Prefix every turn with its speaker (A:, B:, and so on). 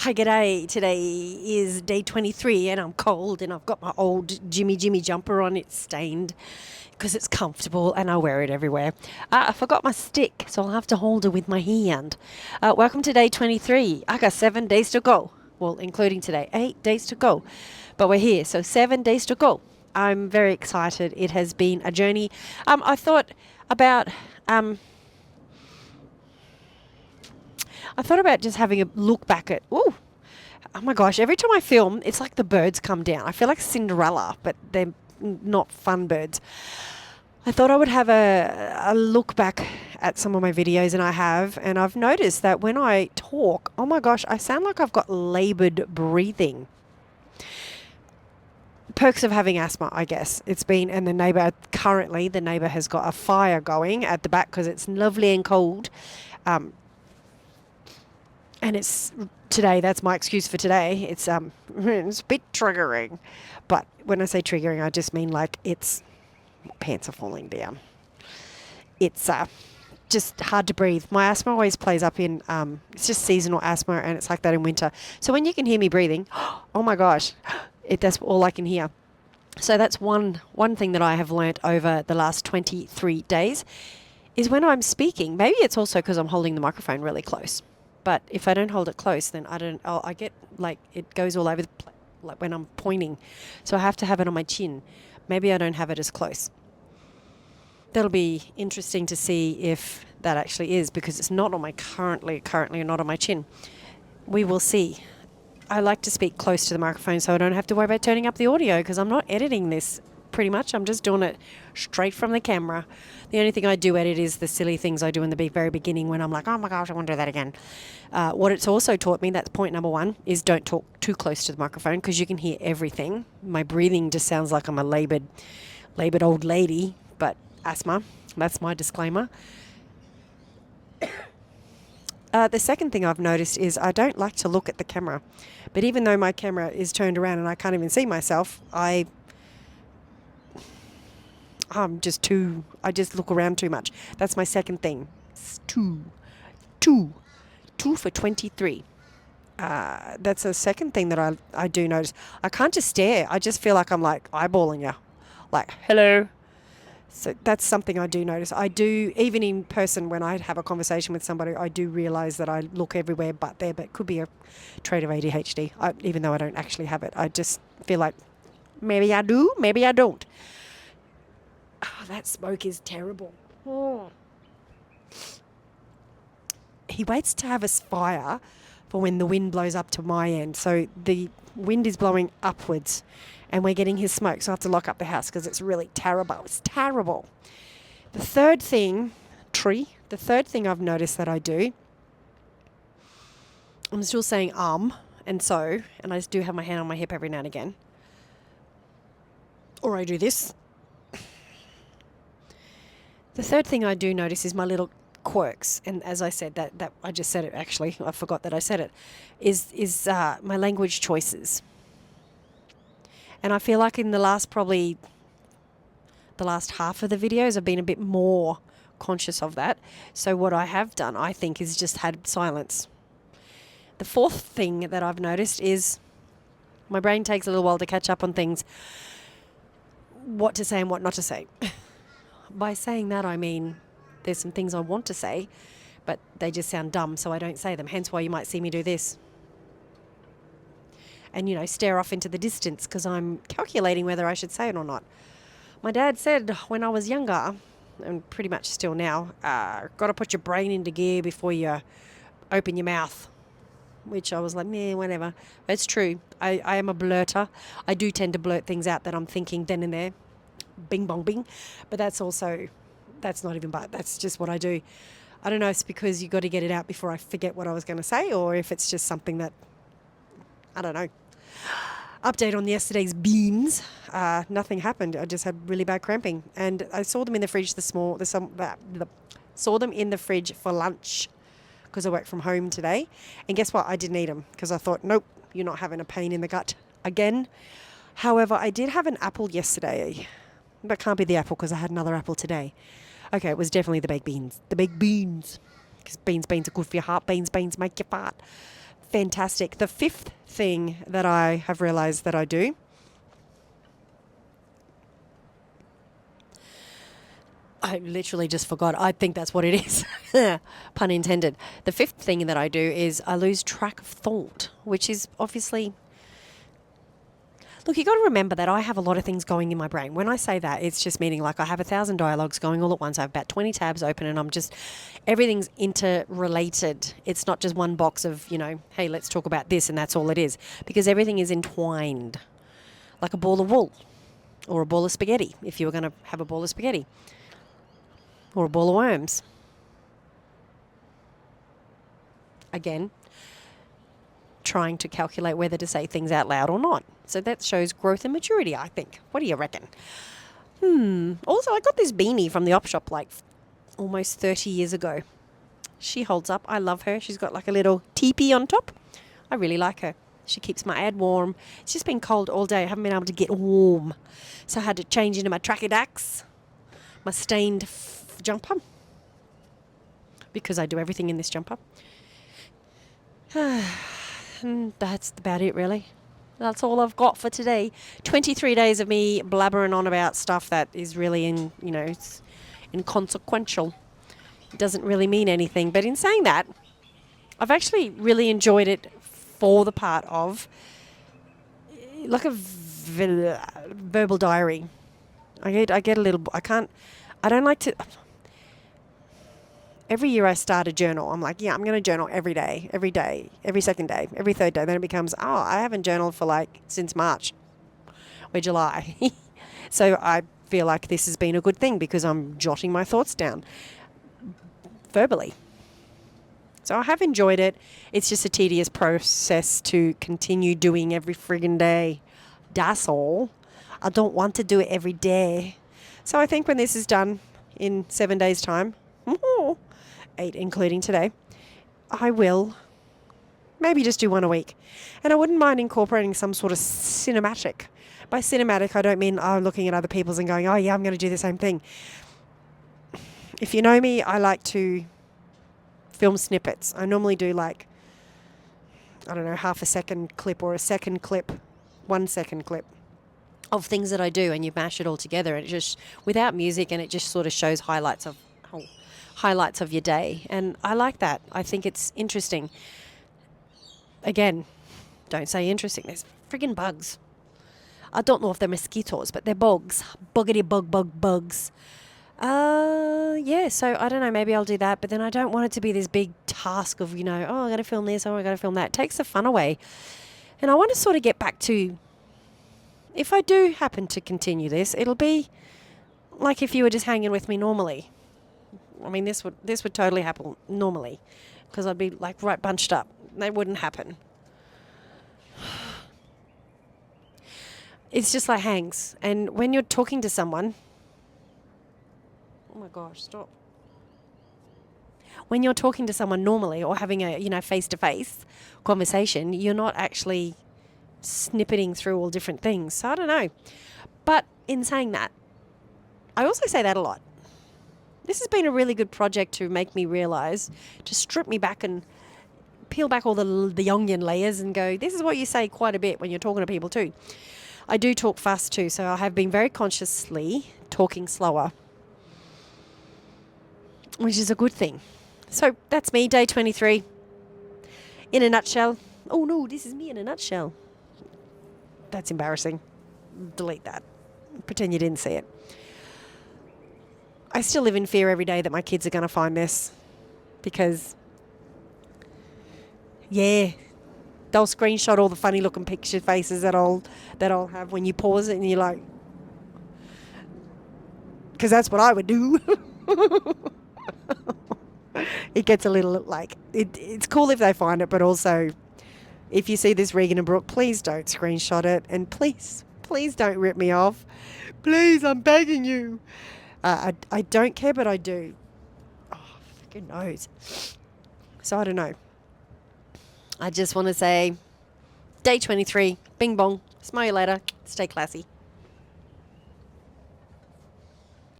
A: Hi, g'day. Today is day 23 and I'm cold and I've got my old Jimmy jumper on. It's stained because it's comfortable and I wear it everywhere. I forgot my stick, so I'll have to hold it with my hand. Welcome to day 23. I got 7 days to go. Well, including today, 8 days to go. But we're here, so 7 days to go. I'm very excited. It has been a journey. I thought about... I thought about just having a look back at, oh my gosh, every time I film, it's like the birds come down. I feel like Cinderella, but they're not fun birds. I thought I would have a look back at some of my videos, and I've noticed that when I talk, oh my gosh, I sound like I've got labored breathing. Perks of having asthma, I guess. It's been, and the neighbor has got a fire going at the back because it's lovely and cold. And it's today, that's my excuse for today. It's it's a bit triggering. But when I say triggering, I just mean like pants are falling down. It's just hard to breathe. My asthma always plays up in, it's just seasonal asthma, and it's like that in winter. So when you can hear me breathing, oh my gosh, that's all I can hear. So that's one thing that I have learnt over the last 23 days is when I'm speaking, maybe it's also because I'm holding the microphone really close. But if I don't hold it close, then I get like it goes all over the place, like when I'm pointing. So I have to have it on my chin. Maybe I don't have it as close. That'll be interesting to see if that actually is, because it's not on my currently not on my chin. We will see. I like to speak close to the microphone so I don't have to worry about turning up the audio, because I'm not editing this. Pretty much, I'm just doing it straight from the camera. The only thing I do edit is the silly things I do in the very beginning when I'm like, oh my gosh, I want to do that again. What it's also taught me, that's point number 1, is don't talk too close to the microphone because you can hear everything. My breathing just sounds like I'm a labored old lady, but asthma, that's my disclaimer. The second thing I've noticed is I don't like to look at the camera. But even though my camera is turned around and I can't even see myself, I just look around too much. That's my second thing. It's two for 23. That's the second thing that I do notice. I can't just stare. I just feel like I'm like eyeballing you. Like, hello. So that's something I do notice. I do, even in person when I have a conversation with somebody, I do realise that I look everywhere but there, but it could be a trait of ADHD, even though I don't actually have it. I just feel like maybe I do, maybe I don't. Oh, that smoke is terrible. Oh. He waits to have a fire for when the wind blows up to my end. So the wind is blowing upwards and we're getting his smoke. So I have to lock up the house because it's really terrible. It's terrible. The third thing I've noticed that I do, I'm still saying and so, and I just do have my hand on my hip every now and again. Or I do this. The third thing I do notice is my little quirks, and as I said, that I just said it actually, I forgot that I said it, is my language choices. And I feel like in the last half of the videos, I've been a bit more conscious of that. So what I have done, I think, is just had silence. The fourth thing that I've noticed is my brain takes a little while to catch up on things, what to say and what not to say. By saying that, I mean there's some things I want to say, but they just sound dumb, so I don't say them. Hence why you might see me do this. And, stare off into the distance because I'm calculating whether I should say it or not. My dad said when I was younger, and pretty much still now, got to put your brain into gear before you open your mouth. Which I was like, whatever. It's true. I am a blurter. I do tend to blurt things out that I'm thinking then and there. Bing bong bing, but that's not even, but that's just what I do. I don't know if it's because you got to get it out before I forget what I was going to say, or if it's just something that I don't know. Update on yesterday's beans. Nothing happened. I just had really bad cramping, and I saw them in the fridge saw them in the fridge for lunch because I work from home today, and guess what? I didn't eat them because I thought, nope, you're not having a pain in the gut again. However, I did have an apple yesterday. That can't be the apple because I had another apple today. Okay, it was definitely the baked beans. The baked beans. Because beans are good for your heart. Beans make you fart. fantastic. The fifth thing that I have realized that I do, I literally just forgot. I think that's what it is. Pun intended. The fifth thing that I do is I lose track of thought, which is obviously... Look, you got to remember that I have a lot of things going in my brain. When I say that, it's just meaning like I have 1,000 dialogues going all at once. I have about 20 tabs open and everything's interrelated. It's not just one box of, hey, let's talk about this and that's all it is. Because everything is entwined. Like a ball of wool or a ball of spaghetti, if you were going to have a ball of spaghetti. Or a ball of worms. Again, trying to calculate whether to say things out loud or not. So that shows growth and maturity, I think. What do you reckon? Also, I got this beanie from the op shop like almost 30 years ago. She holds up. I love her. She's got like a little teepee on top. I really like her. She keeps my ad warm. It's just been cold all day. I haven't been able to get warm. So I had to change into my tracky dacks, my stained jumper, because I do everything in this jumper. And that's about it, really. That's all I've got for today. 23 days of me blabbering on about stuff that is really it's inconsequential. It doesn't really mean anything. But in saying that, I've actually really enjoyed it for the part of like a verbal diary. I get a little... I don't like to... Every year I start a journal. I'm like, I'm going to journal every day, every second day, every third day. Then it becomes, I haven't journaled for since March or July. So I feel like this has been a good thing because I'm jotting my thoughts down verbally. So I have enjoyed it. It's just a tedious process to continue doing every friggin' day. That's all. I don't want to do it every day. So I think when this is done in 7 days' time, 8 including today, I will maybe just do one a week. And I wouldn't mind incorporating some sort of cinematic. By cinematic, I don't mean looking at other people's and going, I'm going to do the same thing. If you know me, I like to film snippets. I normally do half a second clip or a second clip, 1 second clip of things that I do, and you mash it all together, and it just, without music, and it just sort of shows highlights of your day. And I like that. I think it's interesting. Again, don't say interesting. There's friggin' bugs. I don't know if they're mosquitoes, but they're bugs. Buggity bugs. So I don't know, maybe I'll do that, but then I don't want it to be this big task of, I got to film this, I got to film that. It takes the fun away. And I want to sort of get back to, if I do happen to continue this, it'll be like if you were just hanging with me normally. I mean, this would totally happen normally because I'd be right bunched up. That wouldn't happen. It's just like hangs. And when you're talking to someone, oh my gosh, stop. When you're talking to someone normally or having a, face-to-face conversation, you're not actually snippeting through all different things. So I don't know. But in saying that, I also say that a lot. This has been a really good project to make me realise, to strip me back and peel back all the onion layers and go, this is what you say quite a bit when you're talking to people too. I do talk fast too, so I have been very consciously talking slower, which is a good thing. So that's me, day 23. In a nutshell. Oh no, this is me in a nutshell. That's embarrassing. Delete that. Pretend you didn't see it. I still live in fear every day that my kids are going to find this because, they'll screenshot all the funny looking picture faces that I'll have when you pause it and you're like, because that's what I would do. It gets a little it's cool if they find it, but also if you see this Regan and Brooke, please don't screenshot it, and please don't rip me off. Please, I'm begging you. I don't care, but I do. Oh, freaking knows. So I don't know. I just want to say, day 23, bing bong, smile you later, stay classy.